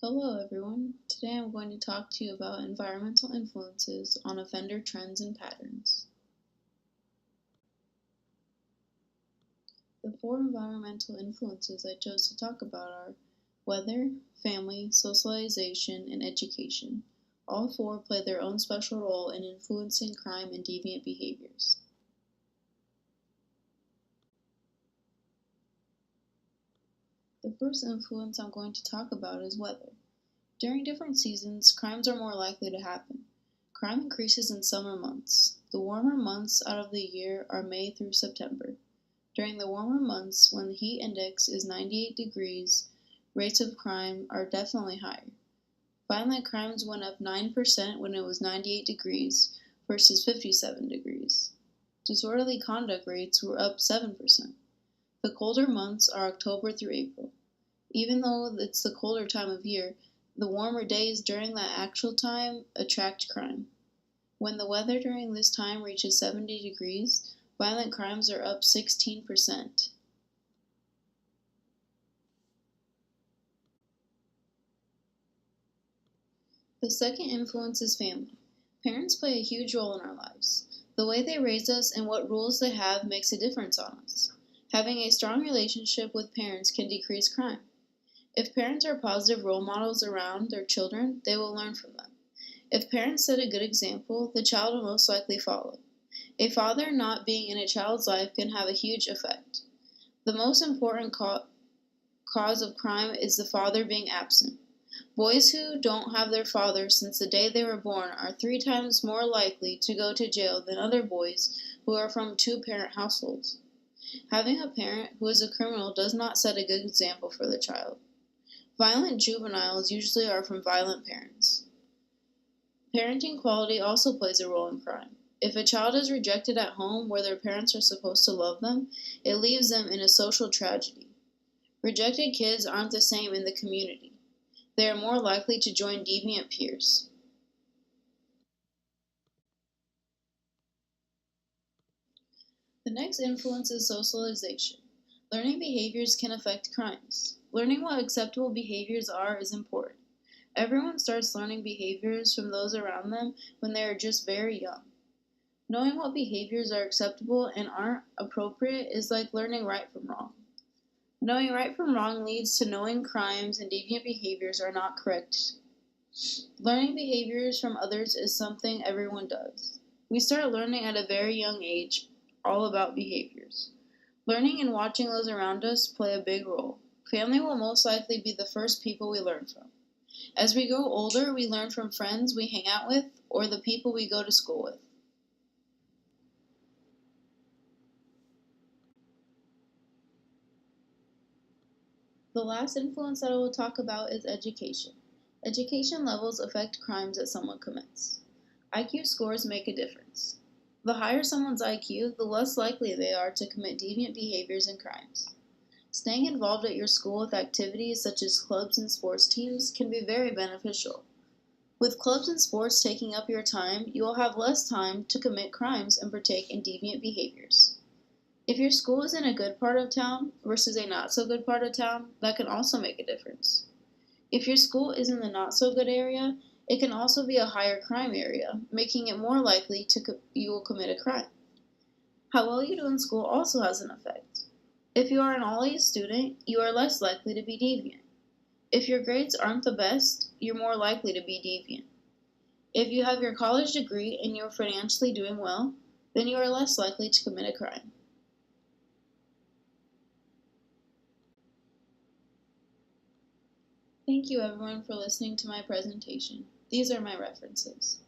Hello everyone. Today I'm going to talk to you about environmental influences on offender trends and patterns. The four environmental influences I chose to talk about are weather, family, socialization, and education. All four play their own special role in influencing crime and deviant behaviors. The first influence I'm going to talk about is weather. During different seasons, crimes are more likely to happen. Crime increases in summer months. The warmer months out of the year are May through September. During the warmer months, when the heat index is 98 degrees, rates of crime are definitely higher. Violent crimes went up 9% when it was 98 degrees versus 57 degrees. Disorderly conduct rates were up 7%. The colder months are October through April. Even though it's the colder time of year, the warmer days during that actual time attract crime. When the weather during this time reaches 70 degrees, violent crimes are up 16%. The second influence is family. Parents play a huge role in our lives. The way they raise us and what rules they have makes a difference on us. Having a strong relationship with parents can decrease crime. If parents are positive role models around their children, they will learn from them. If parents set a good example, the child will most likely follow. A father not being in a child's life can have a huge effect. The most important cause of crime is the father being absent. Boys who don't have their father since the day they were born are 3 times more likely to go to jail than other boys who are from two-parent households. Having a parent who is a criminal does not set a good example for the child. Violent juveniles usually are from violent parents. Parenting quality also plays a role in crime. If a child is rejected at home where their parents are supposed to love them, it leaves them in a social tragedy. Rejected kids aren't the same in the community. They are more likely to join deviant peers. The next influence is socialization. Learning behaviors can affect crimes. Learning what acceptable behaviors are is important. Everyone starts learning behaviors from those around them when they are just very young. Knowing what behaviors are acceptable and aren't appropriate is like learning right from wrong. Knowing right from wrong leads to knowing crimes and deviant behaviors are not correct. Learning behaviors from others is something everyone does. We start learning at a very young age all about behaviors. Learning and watching those around us play a big role. Family will most likely be the first people we learn from. As we grow older, we learn from friends we hang out with or the people we go to school with. The last influence that I will talk about is education. Education levels affect crimes that someone commits. IQ scores make a difference. The higher someone's IQ, the less likely they are to commit deviant behaviors and crimes. Staying involved at your school with activities such as clubs and sports teams can be very beneficial. With clubs and sports taking up your time, you will have less time to commit crimes and partake in deviant behaviors. If your school is in a good part of town versus a not so good part of town, that can also make a difference. If your school is in the not so good area, it can also be a higher crime area, making it more likely you will commit a crime. How well you do in school also has an effect. If you are an all A's student, you are less likely to be deviant. If your grades aren't the best, you're more likely to be deviant. If you have your college degree and you're financially doing well, then you are less likely to commit a crime. Thank you everyone for listening to my presentation. These are my references.